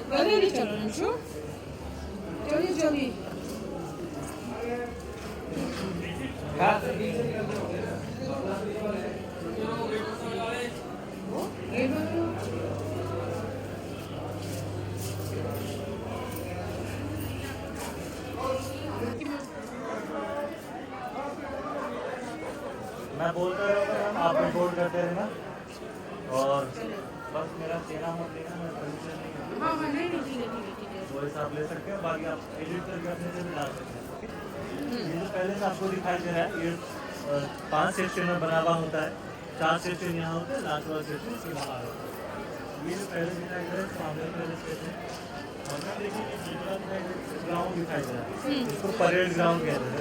Nereye çalıyorsun şu? Cali. हाँ मैं बोलता रहूँगा, आप रिपोर्ट करते रहना और बस मेरा चेहरा मत देना, मैं परमिशन नहीं करता। हाँ नहीं ठीक है वो हिसाब ले सकते हैं, बाकी आप एडिट करके अपने से भी डाल सकते हैं। ये जो पहले से आपको दिखाई दे रहा है, ये 5 सेक्शन में बना हुआ होता है, 4 सेक्शन यहाँ होते हैं, लास्ट वाला सेक्शन इसके बाहर होता है। ये जो पहले दिखाई दे रहा है सामने पहले सेक्शन, और मैं देखिए ग्राउंड दिखाई दे रहा है, इसको परेड ग्राउंड कहते हैं।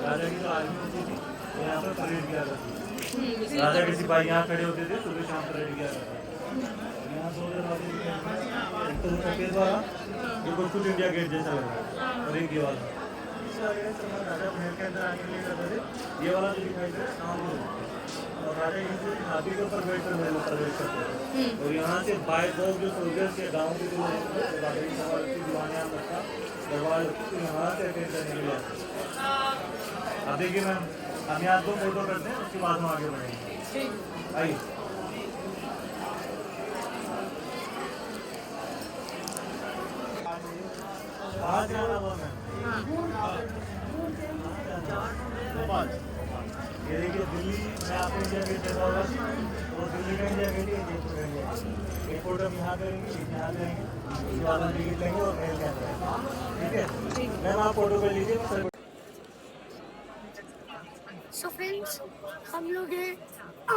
राजा की जो आर्मी होती थी वो यहाँ पर परेड किया करती थी। राजा के सिपाही यहाँ खड़े होते थे, सुबह शाम परेड किया करते थे। यहाँ 2 दरवाजे एक तो सफेद वाला, ये कुछ इंडिया गेट जैसा लग रहा है, और एक ये वाला। राजा महल के अंदर आने के लिए करते थे, ये वाला जो दिखाई दे रहा है और राजा हाथी के ऊपर बैठ कर महल में प्रवेश करते थे। और यहाँ से बाय दो जो सोल्जर्स के गाँव के जो दीवानियाँ दरबार यहाँ से अटेंड करने के लिए आते। अब देखिए मैम, हम यहाँ 2 फोटो करते हैं, उसके बाद हम आगे बढ़ेंगे। आइए कहाँ से आना हुआ मैम? ये देखिए दिल्ली में आपको इंडिया गेट देखा होगा, वो दिल्ली का इंडिया गेट है, जयपुर का इंडिया गेट। एक फोटो हम यहाँ करेंगे, एक यहाँ करेंगे, उसके बाद हम टिकट लेंगे और मेल के अंदर। ठीक है मैम, आप फोटो कर लीजिए। सो फ्रेंड्स, हम लोग हैं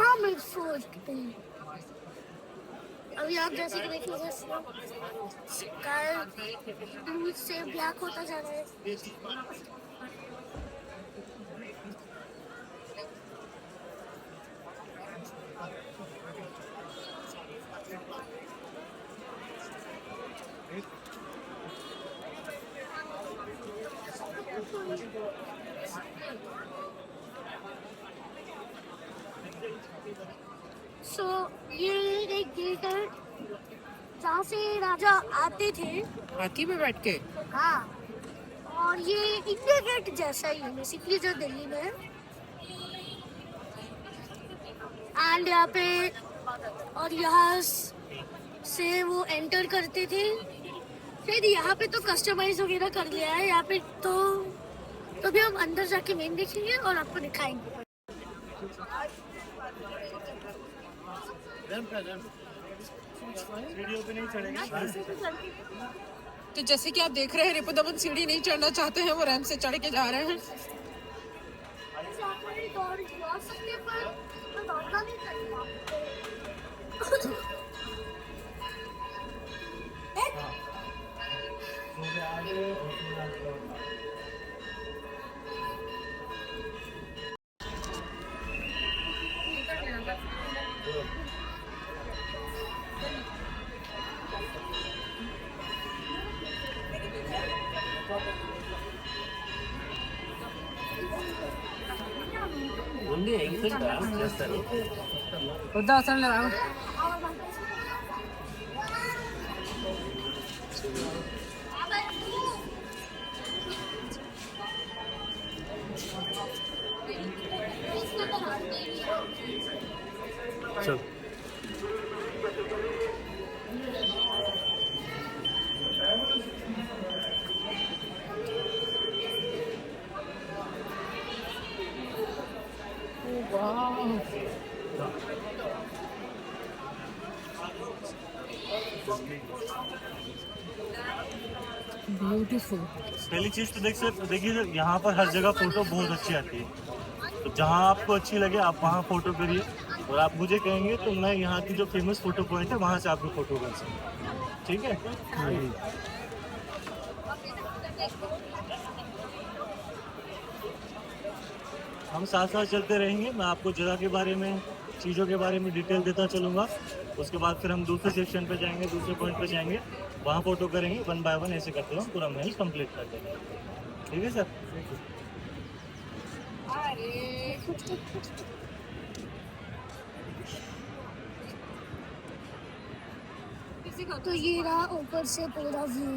आमिर फोर्ट पे। अभी आप जैसे कि देखिए स्काई ब्लू से ब्लैक होता जा रहा है। ये एक गेट है जहाँ से राजा आते थे हाथी पे बैठ के। हाँ, और ये इंडिया गेट जैसा ही है बेसिकली जो दिल्ली में है। एंड यहाँ पे और यहाँ से वो एंटर करते थे। फिर यहाँ पे तो कस्टमाइज वगैरह कर लिया है यहाँ पे, तो भी हम अंदर जाके मेन देखेंगे और आपको दिखाएंगे। वीडियो पे नहीं चढ़ेगा। तो जैसे कि आप देख रहे हैं, रिपुदमन सीढ़ी नहीं चढ़ना चाहते हैं, वो रैंप से चढ़ के जा रहे हैं। వద్దాసరం లేదా चल ब्यूटीफुल। पहली चीज तो देखिए यहाँ पर हर जगह फोटो बहुत अच्छी आती है, तो जहाँ आपको अच्छी लगे आप वहाँ फोटो करिए, और आप मुझे कहेंगे तो मैं यहाँ की जो फेमस फोटो पॉइंट है वहाँ से आपको फोटो कर सकूँ। ठीक है। हम साथ साथ चलते रहेंगे, मैं आपको जगह के बारे में, चीज़ों के बारे में डिटेल देता चलूँगा। उसके बाद फिर हम दूसरे सेक्शन पे जाएंगे, दूसरे पॉइंट पे जाएंगे, वहाँ फ़ोटो करेंगे, 1 बाय 1 ऐसे करते हुए पूरा महल कंप्लीट कर देंगे। ठीक है सर? अरे तो ये रहा ऊपर से पूरा व्यू।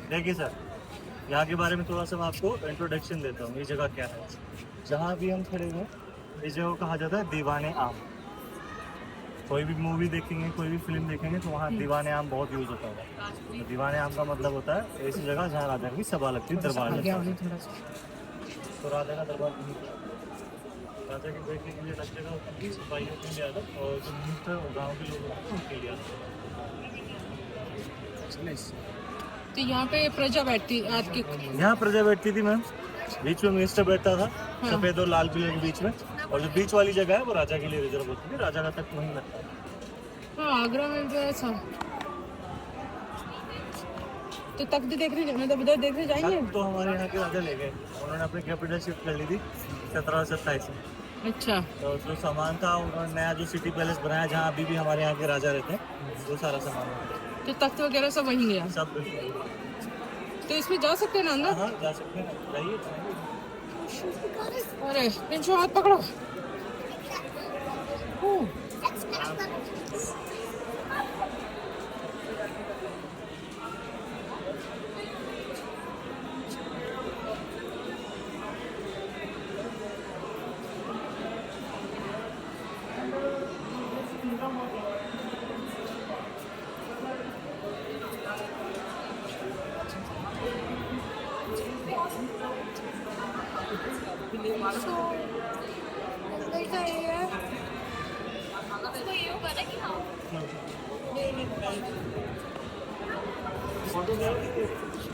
देखिए सर, यहाँ के बारे में थोड़ा सा मैं आपको इंट्रोडक्शन देता हूँ। ये जगह क्या है, जहाँ भी हम खड़े हैं, इस जगह को कहा जाता है दीवाने आम। कोई भी मूवी देखेंगे, कोई भी फिल्म देखेंगे तो वहाँ दीवाने आम बहुत यूज होता है। तो दीवाने आम का मतलब होता है ऐसी जगह जहाँ राजा की सभा लगती है, दरबार लगता है। तो राजा का दरबार नहीं था, राजा के बैठने के लिए अलग जगह होती थी, सिपाहियों के लिए अलग, और जो मिनिस्टर और गाँव के लोग होते हैं उनके लिए अलग। तो यहाँ पे प्रजा बैठती आपकी? यहाँ प्रजा बैठती थी मैम, बीच में मिनिस्टर बैठता था, सफेद और लाल पिलर के बीच में, और जो बीच वाली जगह है वो राजा के लिए रिजर्व होती थी, राजा का तक वहीं लगता है। हाँ, आगरा में भी ऐसा। तो तख्त देखने, मतलब उधर देखने जाएंगे? तो हमारे यहाँ के राजा ले गए, उन्होंने अपनी कैपिटल शिफ्ट कर ली थी 1727 में। अच्छा। तो जो सामान था, उन्होंने नया जो सिटी पैलेस बनाया जहाँ अभी भी हमारे यहाँ के राजा रहते हैं, वो सारा सामान तो तख्त वगैरह सब वहीं गया? सब। तो इसमें जा सकते हैं ना अंदर? हाँ जा सकते हैं, जाइए। अरे पिंचो हाथ पकड़ो।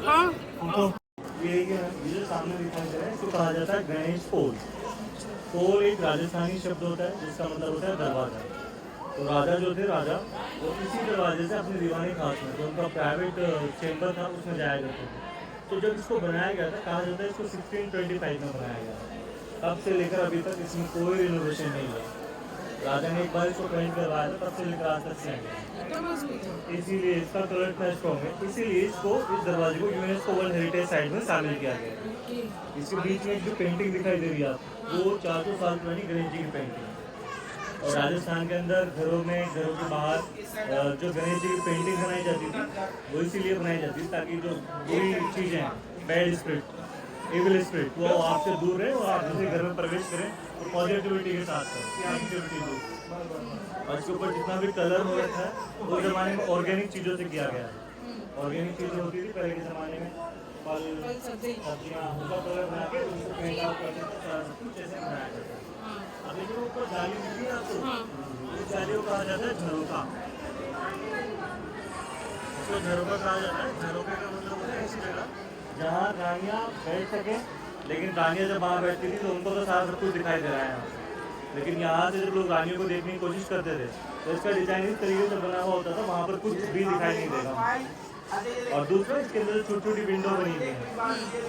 हाँ, तो ये जो सामने दिखाई दे रहा है इसको कहा जाता है गणेश पोल। पोल एक राजस्थानी शब्द होता है जिसका मतलब होता है दरवाजा। तो राजा जो थे, राजा वो इसी दरवाजे से अपने दीवानी खास में, जो उनका प्राइवेट चेंबर था, उसमें जाया करते थे। तो जब इसको बनाया गया था, कहा जाता है इसको 1625 में बनाया गया था। तब से लेकर अभी तक इसमें कोई रिनोवेशन नहीं हुआ। राजा ने एक बार इसको पेंट करवाया था, तब से लेकर आज तक सेम है। इसीलिए इसका कलर इतना स्ट्रॉन्ग है, इसीलिए इसको, इस दरवाजे को यूनेस्को वर्ल्ड हेरिटेज साइट में शामिल किया गया है। इसके बीच में जो पेंटिंग दिखाई दे रही है आपको, वो 400 साल पुरानी गणेश जी की पेंटिंग है। और राजस्थान के अंदर घरों में, घरों के बाहर जो गणेश जी की पेंटिंग बनाई जाती थी, वो इसीलिए बनाई जाती थी ताकि जो बुरी चीज़ें हैं, बैड स्पिरिट, एविल स्पिरिट, वो आपसे दूर रहे और आप दूसरे घर में प्रवेश करें और पॉजिटिविटी के साथ करें, नेगेटिविटी दूर। और इसके ऊपर जितना भी कलर हो रखा है वो ज़माने में ऑर्गेनिक चीज़ों से किया गया है। ऑर्गेनिक चीज़ें होती थी पहले के ज़माने में, फल सब्जियाँ, उनका कलर बना के उसको पेंट आउट करते थे, सब कुछ ऐसे बनाया जाता है। अभी जो ऊपर जाली मिलती है आपको, इस जाली को कहा जाता है झरोका। इसको झरोका कहा जाता है। झरोके का मतलब होता है ऐसी जगह जहाँ रानियाँ बैठ सकें, लेकिन रानियाँ जब वहाँ बैठती थी तो उनको तो सारा सब कुछ दिखाई दे रहा है यहाँ से, लेकिन यहाँ से जब लोग रानियों को देखने की कोशिश करते थे तो इसका डिजाइन इस तरीके से बना हुआ होता था, वहाँ पर कुछ भी दिखाई नहीं देगा। और दूसरा, इसके अंदर छोटी छोटी विंडो बनी हुई है,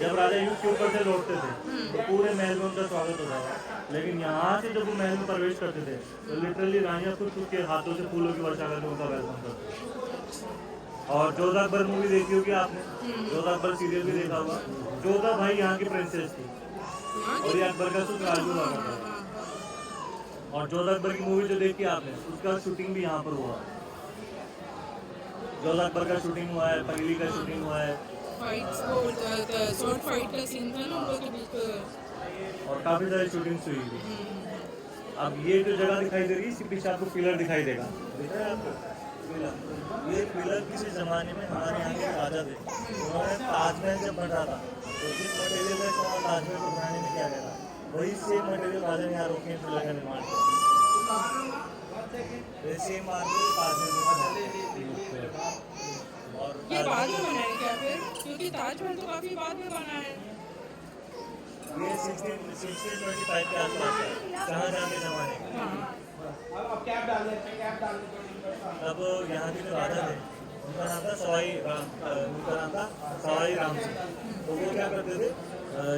जब राजा युद्ध के ऊपर से लौटते थे तो पूरे महल में उनका स्वागत होता था। लेकिन यहाँ से जब वो महल में प्रवेश करते थे तो लिटरली रानियाँ खुद के हाथों से फूलों की वर्षा करके उनका वेलकम करते। और जोधा अकबर मूवी देखी होगी आपने, जोधा अकबर सीरियल भी देखा होगा। जोधा भाई यहाँ की प्रिंसेस थी और ये अकबर का ससुराल हुआ था। और जोधा अकबर की मूवी जो देखी आपने, उसका शूटिंग भी यहाँ पर हुआ। जोधा अकबर का शूटिंग हुआ है, पगली का शूटिंग हुआ है, स्वॉर्ड फाइट का सीन था ना उन लोगों के बीच में, और काफी सारी शूटिंग्स हुई थी। अब ये जो जगह दिखाई दे रही है, इसके पीछे आपको पिलर दिखाई देगा, दिख रहा है आपको पिलर? ये पिलर किसी जमाने में हमारे यहाँ के राजा थे, उन्होंने ताजमहल जब बन रहा था तो जिस मटेरियल का इस्तेमाल ताजमहल को बनाने में किया गया था, वही सेम मटेरियल राजा ने यहाँ रोके पिलर का निर्माण किया। सेम मार्बल ताजमहल में बना। और ये बाद में बना है क्या फिर? क्योंकि ताजमहल तो काफी बाद में बना है। ये 1625 के आसपास है, शाहजहां के ज़माने का। हाँ। तब यहाँ के जो राजा थे उनका नाम था सवाई राम सिंह। तो वो क्या करते थे,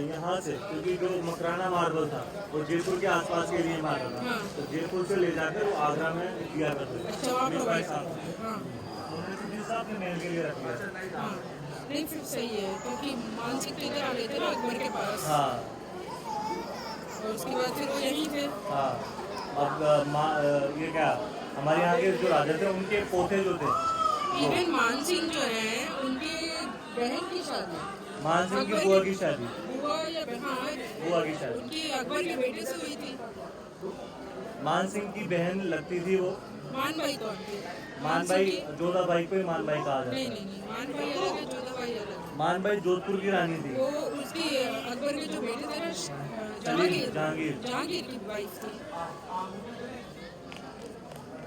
यहाँ से, क्योंकि जो मकराना मार्बल था वो जयपुर के आसपास के लिए मारा था, हाँ। तो जयपुर से ले जाकर वो आगरा में दिया करते थे। अच्छा, वहाँ अपने पर भाई वैसा। साहब हाँ उन्होंने सीधे साहब ने महल के लिए रख लिया। हाँ, नहीं फिर सही है क्योंकि मानसिक तो इधर आ गए थे ना अकबर के पास, हाँ और उसके बाद फिर वो यहीं थे। हाँ। अब ये क्या, हमारे यहाँ के जो राजा थे उनके पोते जो थे, इवन मान सिंह जो है उनके बहन की शादी, मान सिंह की बुआ की शादी, बुआ या हाँ बुआ की शादी, उनकी अकबर के बेटे से हुई थी। मान सिंह की बहन लगती थी वो। मान भाई कौन थे? मान भाई, जोधा भाई को ही मान भाई कहा जाता नहीं है। नहीं नहीं, मान भाई अलग है, जोधा भाई अलग है। मान भाई जोधपुर की रानी थी। वो उसकी अकबर के जो बेटे थे ना जहांगीर। जहांगीर की वाइफ थी।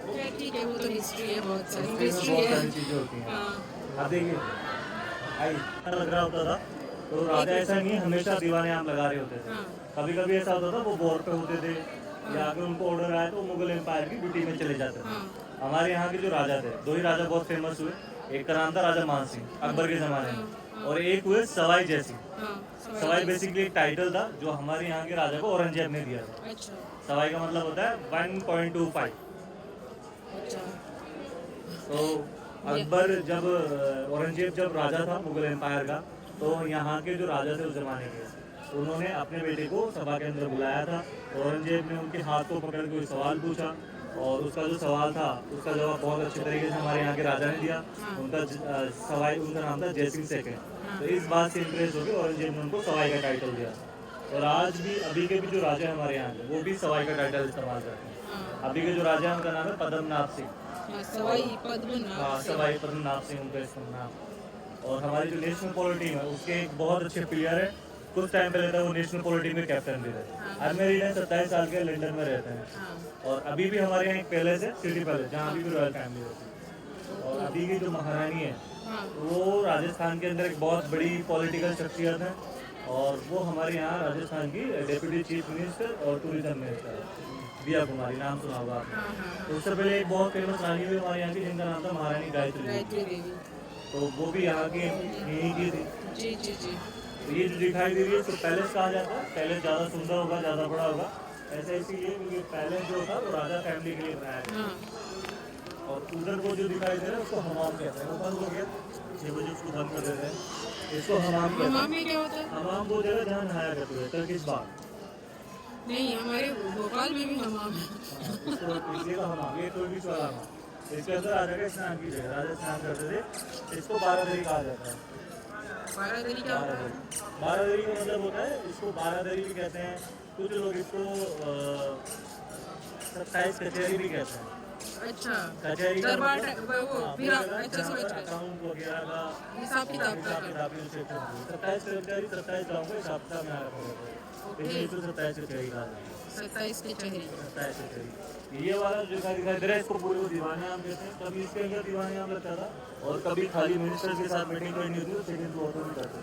खैर ठीक है, वो तो हिस्ट्री है, बहुत सारी इसमें हिस्ट्री बहुत है। सारी चीजें होती हैं। हाँ अब देखिए, आई लग रहा होता था तो राजा ऐसा नहीं हमेशा दीवाने आम लगा रहे होते थे। हाँ कभी कभी ऐसा होता था वो वॉर पे होते थे, या अगर उनको ऑर्डर आया तो मुगल एम्पायर की ड्यूटी में चले जाते थे। हाँ हमारे यहाँ के जो राजा थे, दो ही राजा बहुत फेमस हुए। एक का नाम था राजा मान सिंह अकबर के जमाने में, और एक हुए सवाई जय सिंह। हाँ सवाई बेसिकली एक टाइटल था जो हमारे यहाँ के राजा को औरंगजेब ने दिया था। अच्छा सवाई का मतलब होता है 1.25। अच्छा तो अकबर जब औरंगजेब जब राजा था मुगल एम्पायर का, तो यहाँ के जो राजा थे उस जमाने के, उन्होंने अपने बेटे को सभा के अंदर बुलाया था। औरंगजेब ने उनके हाथ को पकड़ के कोई सवाल पूछा, और उसका जो सवाल था उसका जवाब बहुत अच्छे तरीके से हमारे यहाँ के राजा ने दिया। उनका सवाई, उनका नाम था जय सिंह सेकंड। तो इस बात से इम्प्रेस होकर औरंगजेब ने उनको सवाई का टाइटल दिया। और आज भी अभी के भी जो राजा हमारे यहाँ के, वो भी सवाई का टाइटल इस्तेमाल करते हैं। अभी के जो राजा हैं उनका नाम है पद्मनाभ सिंह। हाँ, सवाई पद्मनाभ हाँ, सिंह। सवाई पद्मनाभ सिंह उनका इसका नाम। और हमारी जो नेशनल पॉलिटी टीम है उसके एक बहुत अच्छे प्लेयर है, कुछ टाइम पहले था वो नेशनल पॉलिटी में कैप्टन भी रहे। अनमेरिड 27 साल के, लंदन में रहते हैं। हाँ और अभी भी हमारे यहाँ एक पैलेस है, सिटी पैलेस, जहाँ अभी भी रॉयल फैमिली रहती है। और अभी की जो महारानी है हाँ वो राजस्थान के अंदर एक बहुत बड़ी पॉलिटिकल शख्सियत है, और वो हमारे यहाँ राजस्थान की डेप्यूटी चीफ मिनिस्टर और टूरिज्म मिनिस्टर है, दिया कुमारी, नाम सुना होगा आपने। हाँ हाँ तो उससे पहले एक बहुत फेमस रानी हुई हमारे यहाँ की जिनका नाम था महारानी गायत्री देवी। गायत्री देवी। तो वो भी यहाँ की यहीं की थी। जी जी जी। तो ये जो दिखाई दे रही है इसको पैलेस कहा जाता है। पैलेस ज़्यादा सुंदर होगा, ज़्यादा बड़ा होगा, ऐसा इसीलिए क्योंकि पैलेस जो होता है वो राजा फैमिली के लिए बनाया गया। हाँ और उधर को जो दिखाई दे रहा है उसको हमाम कहते हैं। वो बंद हो गया 6 बजे, उसको बंद कर देते हैं। इसको हमाम कहते हैं। हमाम में क्या होता है? हमाम वो जगह जहाँ नहाया करते हैं, टर्किश बाग। नहीं, हमारे भोपाल में भी हमाम है। इसको इसलिए का हमाम, ये टर्किश वाला हमाम। इसके अंदर राजा के स्नान की जगह, राजा स्नान करते थे। इसको 12 दरी कहा जाता है। बारादरी क्या होता है? 12 दरी का मतलब होता है, इसको 12 दरी भी कहते हैं। कुछ लोग इसको 27 कचहरी भी कहते हैं। अच्छा, कचहरी का दरबार मतलब- वो हाँ, फिर वो जगह अच्छा जहाँ समझ पर गए। अकाउंट वगैरह का हिसाब किताब का हिसाब किताब की सेक्शन होती है। 27 कचहरी, 27 गाँव का हिसाब किताब यहाँ रखा होता है। इसलिए इसको 27 कचहरी कहा जाता है। 27 की चेहरी। 27 कचहरी। ये वाला जो दिखाई दे रहा है इसको पूरे को दीवाने आम कहते हैं। कभी इसके अंदर दीवाने आम लगता था, और कभी खाली मिनिस्टर के साथ मीटिंग करनी होती है तो सेकंड फ्लोर पर भी करते थे,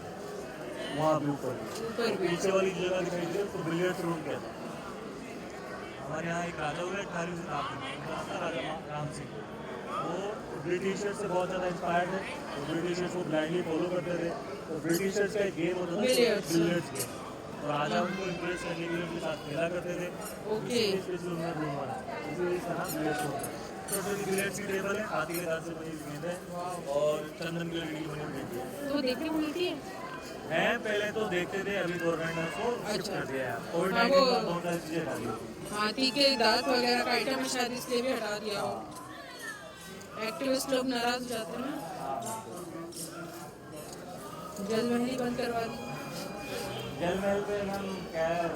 वहाँ भी ऊपर भी। ऊपर भी। पीछे वाली जगह दिखाई दे रही है उसको बिलियर्ड्स रूम कहते हैं। हमारे यहाँ एक राजा हुए 18वीं शताब्दी में, उनका नाम था राजा राम सिंह। वो ब्रिटिशर्स से बहुत ज़्यादा इंस्पायर्ड है, तो ब्रिटिशर्स को ब्लाइंडली फॉलो करते थे। तो ब्रिटिशर्स का एक गेम होता था Billiards। बिलियर्ड्स गेम, तो राजा उनको इम्प्रेस करने के लिए उनके साथ खेला करते थे। ओके। स्पेशल उनका रूम बना, इसलिए इसका नाम बिलियर्ड्स होता है। छोटी बिलियर्ड्स की टेबल है, हाथी के दांत से बनी हुई गेंद है, और चंदन की लकड़ी की बनी हुई गेंद है। तो देखने को मिलती है? पहले तो देखते थे, अभी गवर्नमेंट ने उसको शिफ्ट कर दिया है। कोविड हाँ, 19 वो- में बहुत सारी चीज़ें हटा दी थी। हाथी के दांत वगैरह का आइटम है, शायद इसलिए भी हटा दिया हो। एक्टिविस्ट लोग नाराज हो जाते हैं ना, जल महल ही बंद करवा दी। जल महल पे मैम क्या है,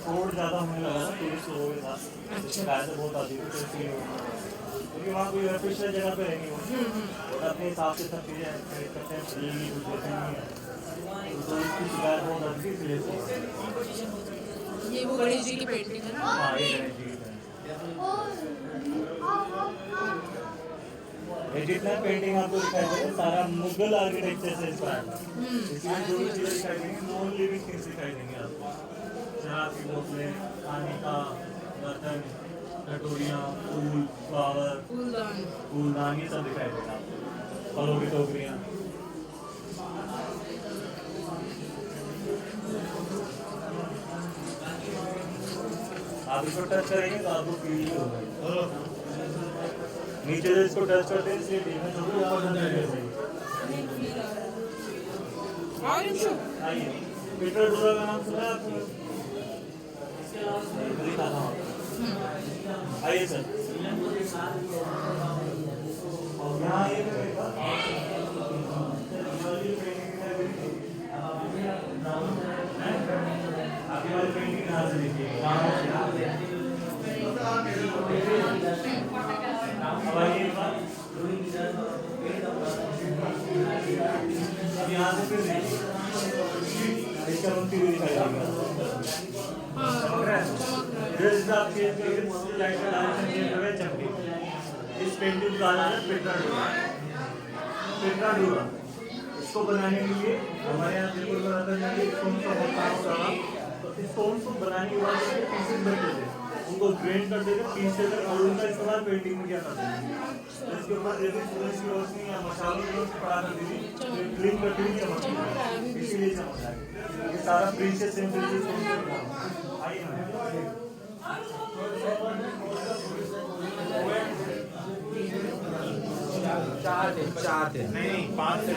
फ्रॉड ज़्यादा होने लगा था टूरिस्ट लोगों के साथ। अच्छा। शिकायतें बहुत आती थी, तो इसलिए क्योंकि वहाँ कोई ऑफिशियल जगह पे रहेंगे वो, और अपने हिसाब से सब चीज़ें खरीद करते हैं, फ्री नहीं कुछ देते नहीं है, तो इसकी शिकायत बहुत आती थी, इसलिए इसको- ये वो गणेश जी की पेंटिंग है ना? हाँ, ये गणेश जी की है। ये जितना पेंटिंग आपको दिखाई दे रहा है सारा मुगल आर्किटेक्चर से इंस्पायर्ड है। इसमें जो भी चीज़ें दिखाई देंगी नॉन लिविंग थिंग्स दिखाई देंगी आपको। शराब की बोतलें, पानी का बर्तन, कटोरियाँ, फूल, फ्लावर, फूलदान। फूलदान, ये सब दिखाई देगा आपको। फलों की टोकरियाँ। आप इसको टच करेंगे तो आपको फील होगा। नीचे से इसको टच करते हैं इसलिए देखना छोड़ो, ऊपर से नहीं देखेंगे। और इंशु आइए, पीटर डूरा का नाम सुना है आपने? नहीं, खाता हूँ। आइए सर। और यहाँ ये रहेगा। आपकी वाली पेंटिंग यहाँ से देखिएगा। अब आइए एक बार। अब यहाँ से फिर देखिए। इसका मुक्ति भी दिखाई देगा। चमक रहा है। जैसे आप चेंज करके लाइट का डायरेक्शन चेंज कर रहे हैं, चमकेगी। इस पेंटिंग का नाम है पिटरा डूरा। पिटरा डूरा। इसको बनाने के लिए हमारे यहाँ बिल्कुल बनाते हैं। स्टोन का बहुत काम होता है। तो इस स्टोन को बनाने के बाद पीसेस बनते थे, उनको ग्रेड कर देते, पीस देते और उनका इस्तेमाल पेंटिंग में किया करते थे। इसके ऊपर जैसे सूरज की रोशनी या मशालों की रोशनी पड़ा करती थी, ग्लीम करती हुई चमकती थी, इसीलिए चमकता है। ये सारा प्रीशियस सिंपल स्टोन से बना है। आइए चार थे नहीं 5 से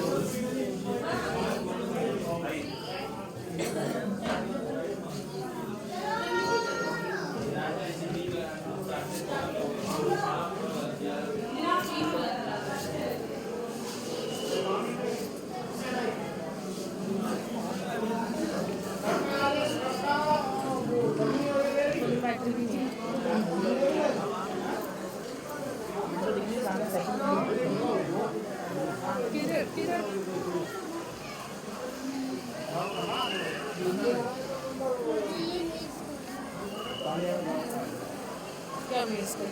क्या मिस कर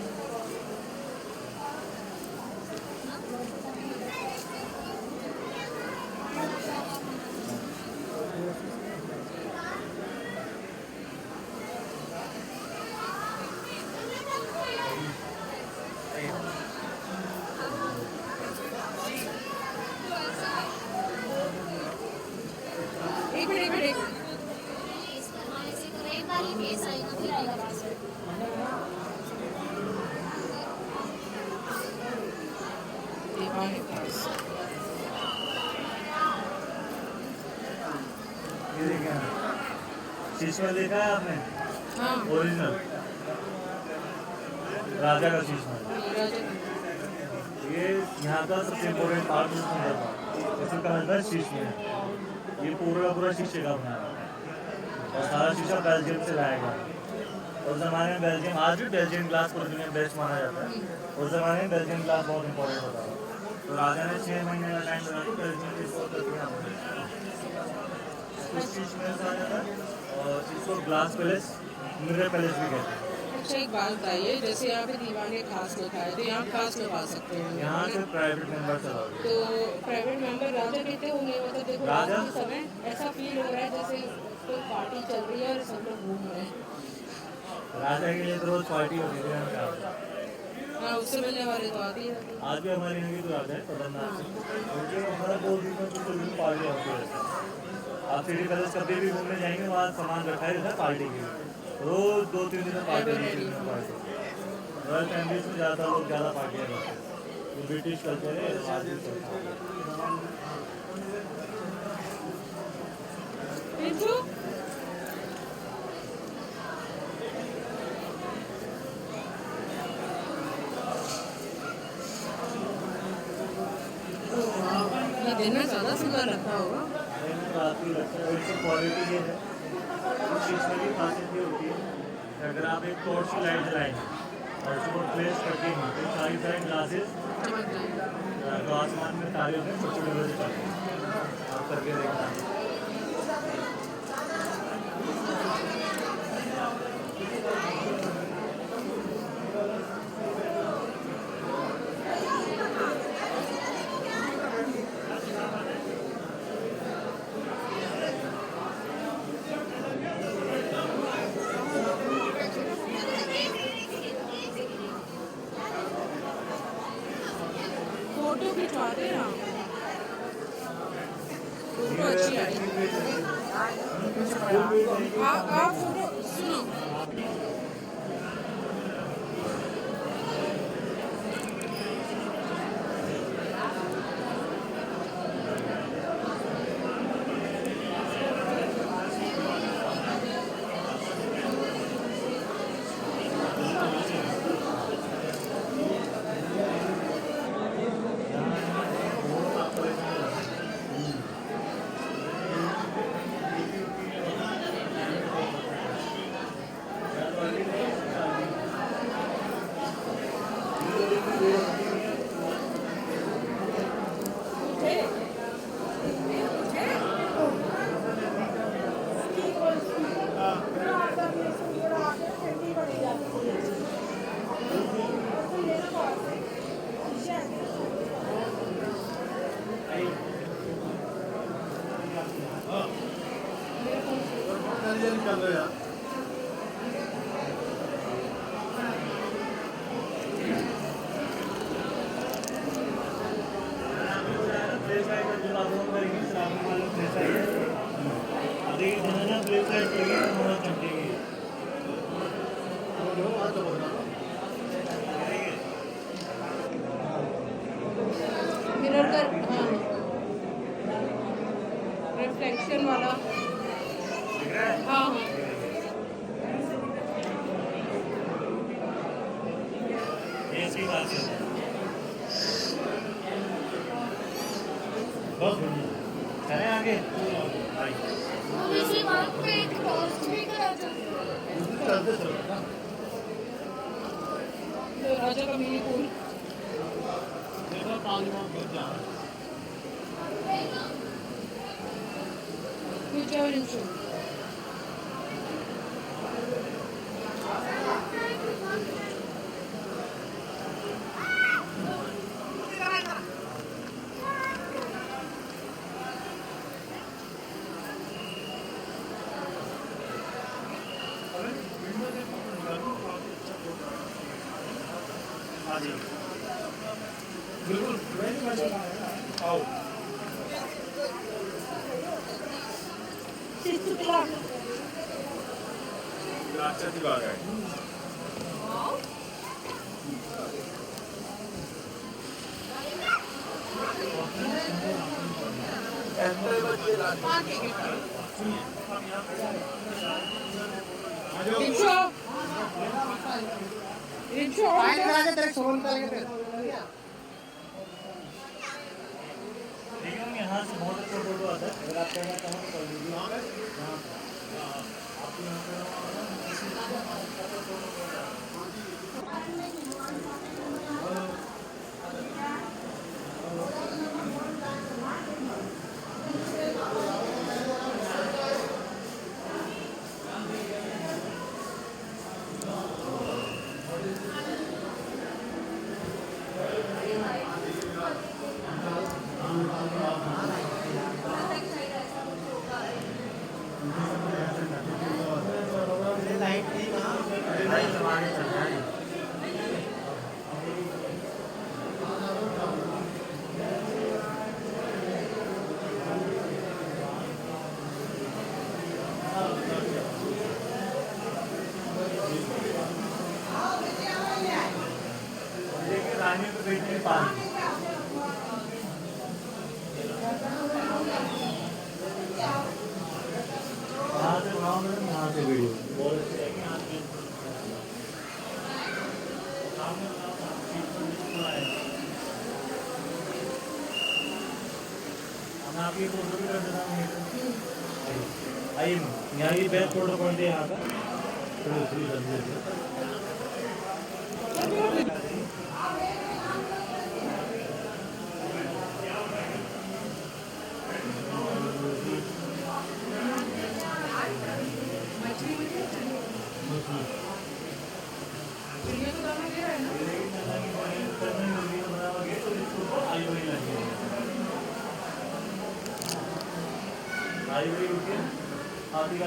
एक मिनट ये देखिए शीशा देखा है आपने? हाँ ओरिजिनल राजा का शीशा। ये यहाँ का सबसे इम्पोर्टेंट पार्ट इसमें है, इसमें कहा जाता है शीशे में। ये पूरा पूरा शीशे का बना है और सारा शीशा बेल्जियम से लाया गया। उस ज़माने में बेल्जियम, आज भी बेल्जियम ग्लास पूरी दुनिया में बेस्ट माना जाता है। उस ज़माने में बेल्जियम ग्लास बहुत इंपॉर्टेंट होता है। तो राजा ने 6 महीने का टाइम लगा के बेल्जियम की शोध करके चीज़ में आ जाता है और इसको ग्लास पैलेस, मिरर पैलेस भी कहते हैं। अच्छा एक बात बताइए, जैसे यहाँ पे दीवार में खास लिखा है तो यहाँ खास लगा सकते हैं यहाँ से प्राइवेट मेंबर चलाओगे तो प्राइवेट मेंबर राजा कहते होंगे, मतलब देखो रात राजा? के समय ऐसा फील हो रहा है जैसे कोई पार्टी चल रही है और सब लोग घूम रहे हैं। राजा के लिए तो रोज पार्टी होती थी यहाँ पे। हाँ उससे मिलने वाले तो आती है। आज भी हमारे यहाँ की तो राजा है पदमनाथ सिंह, क्योंकि हमारा 2 दिन में कुछ दिन पार्टी होती है। आप सिटी पैलेस कभी भी घूमने जाएंगे वहाँ सामान रखा ही रहता है पार्टी के लिए। रोज 2-3 दिन में पार्टी रॉयल फैमिलीज में ज़्यादा लोग ज़्यादा पार्टियाँ करते हैं। ये ब्रिटिश कल्चर है, आज भी चलता है। पिंटू ये देना ज़्यादा सुंदर लगता होगा। रात भी लगता है, इसकी क्वालिटी ये है, इस चीज़ में भी खासियत ये होती है कि अगर आप एक टॉर्च की लाइट जलाएंगे और उसको प्लेस करके हैं तो सारी साइड ग्लासेस चमक जाएगा। तो आसमान में तारे होते हैं, छोटे छोटे से चलते हैं। आप करके देखना। फोटो खिंचवाते हैं यहाँ फोटो अच्छी आई आप फोटो सुनो मिरर का रिफ्लेक्शन वाला हाँ हाँ ऐसी बात है बहुत बढ़िया चले आगे इसी बात पे एक पोस्ट भी करा था राजा का मिनी पूल Future intro. द्राक्षाची बाग आहे लेकिन यहाँ से बहुत अच्छा फोटो आता है अगर आप कहना चाहो तो कर लीजिए यहाँ पे आपको यहाँ रानी को बैठने पानी यहाँ से बनाओ मैडम यहाँ से वीडियो बहुत अच्छी रहेगी यहाँ से मैं आपकी फोटो भी कर देता हूँ आइए यहाँ की बेस्ट फोटो पॉइंट है यहाँ का चलो श्री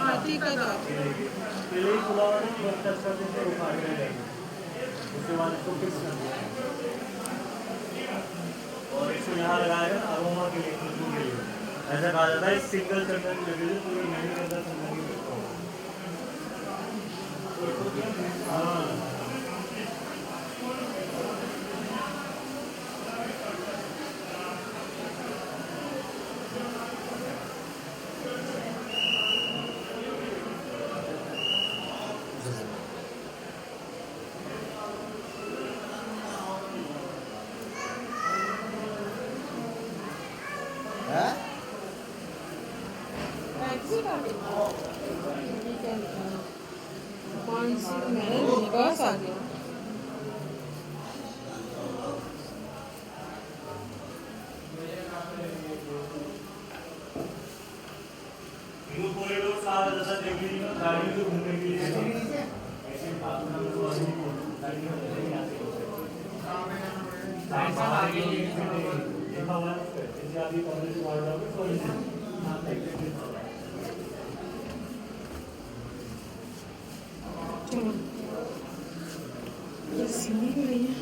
हाथी का दांत पहले ही पुलाव है बस टच कर देते वो खाने लगेंगे उसके बाद इसको फिक्स कर दिया और लगाया है अरोमा के लिए, खुशबू के लिए। ऐसा कहा जाता है सिंगल चंदन की लकड़ी से पूरे महल के अंदर चंदन की खुशबू। हाँ टैक्सी का भी ये क्या लिखा है? कौन सी मैंने बस आ गया। हिंदू कॉरिडोर सारा जैसा देख लीजिए ना, गाड़ी में घूमने के लिए ऐसे भागना तो गाड़ी में आते देखा हुआ है जैसे अभी कॉलेज में वार्ड ऑफ कॉलेज चलो ये सीढ़ी भी नहीं है।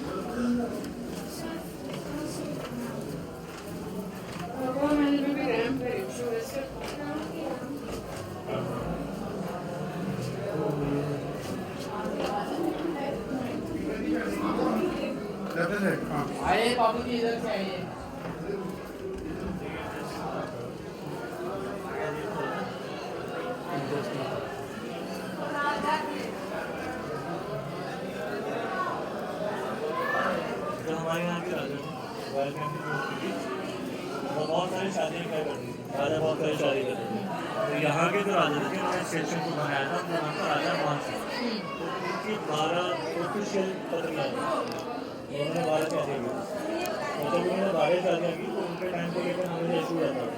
भगवान महल में भी रैंप है जो वैसे आइए बाबू जी इधर से आइए। जो हमारे यहाँ के राजा रॉयल फैमिली जो होती थी वो बहुत सारी शादियाँ क्या करती थी, राजा बहुत सारी शादी करते थे। तो यहाँ के जो राजा थे उन्होंने स्टेशन को बनाया था, उनका नाम था राजा मान सिंह। तो इनकी 12 ऑफिशियल पत्नियाँ थी, उन्होंने 12 शादियाँ की। और जब उन्होंने 12 शादियाँ की तो उनके टाइम को लेकर हमें इशू रहता था,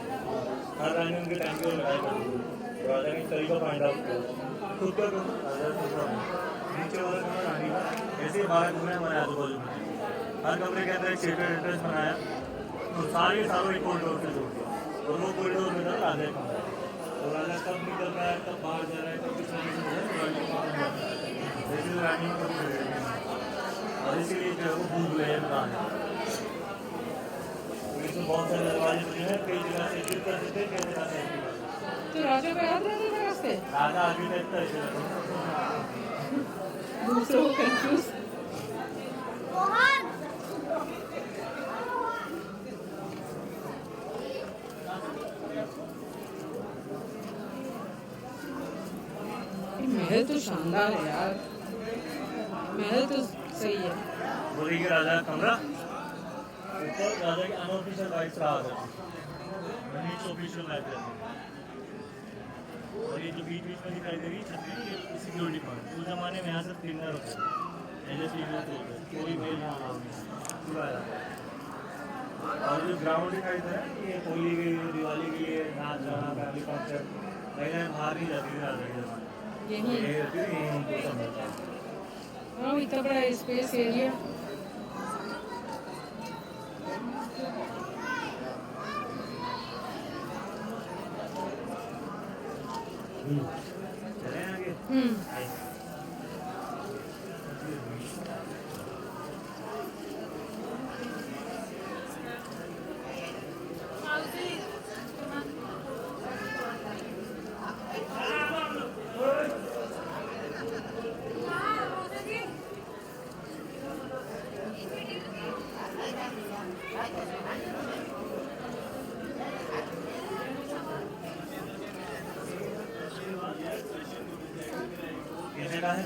हर रानी उनके टाइम को लगाया करती थी। तो राजा ने तरीका फाइंड आउट किया, खुद का करो राजा खुद का नीचे वाला कमरा रानी का, ऐसे 12 कमरे हमारे आजू बाजू में। हर कमरे के अंदर एक सेपरेट एंट्रेंस बनाया, तो सारे सारों एक कॉरिडोर से जोड़ दिया, और वो कॉरिडोर में था राजा का कमरा। तो राजा कब निकल रहा है, कब बाहर जा रहा है, कब किस रानी से जैसे रानी को कभी नहीं है। और इसीलिए जो है वो भूल गए हैं कहा है। तो इसमें बहुत सारे दरवाजे बने हैं, कई जगह से एग्जिट कर देते हैं, कई जगह से एंट्री कर देते हैं। तो राजा को याद रहता था रास्ते, राजा आगे रहता है दूसरों को कंफ्यूज। महल तो शानदार है यार, महल तो सही है। बोली कि राजा का कमरा ऊपर राजा के अनऑफिशियल राइट्स रहा था, नीचे ऑफिशियल राइट रहते हैं। और ये जो बीच बीच में दिखाई दे रही है छतरी, ये सिक्योरिटी पॉइंट। उस जमाने में यहाँ से क्लीनर होते थे, एलएसपी होते थे, कोई मेल यहाँ अलाउ नहीं, पूरा रहता। और जो ग्राउंड दिखाई दे रहा है ये होली के लिए, दिवाली के लिए नाच गाना, फैमिली फंक्शन, महिलाएं बाहर नहीं जाती थी राजा के जमाने में, यही यही रहती थी, यही उनको सब मिलता था। हाँ इतना बड़ा स्पेस एरिया। चलें आगे। आइए। कैसे का है?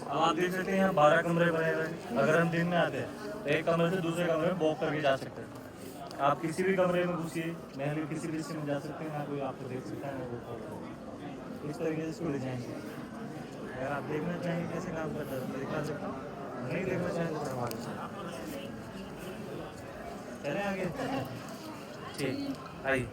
अब आप देख सकते हैं यहाँ 12 कमरे बने हुए हैं। अगर हम दिन में आते हैं तो एक कमरे से दूसरे कमरे में वॉक करके जा सकते हैं। आप किसी भी कमरे में घुसिए, महल के किसी भी हिस्से में जा सकते हैं, ना कोई आपको देख सकता है ना वो इस तरीके से इसको डिजाइन किया। अगर आप देखना चाहेंगे कैसे काम करता है तो दिखा सकता हूँ, नहीं देखना चाहेंगे तो हम आगे चलें आगे। ठीक आइए।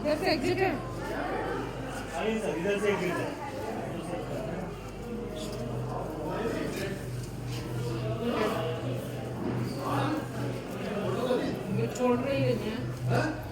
इधर से एग्जिट है। आइए सर, इधर से एग्जिट है। ये छोड़ रही है।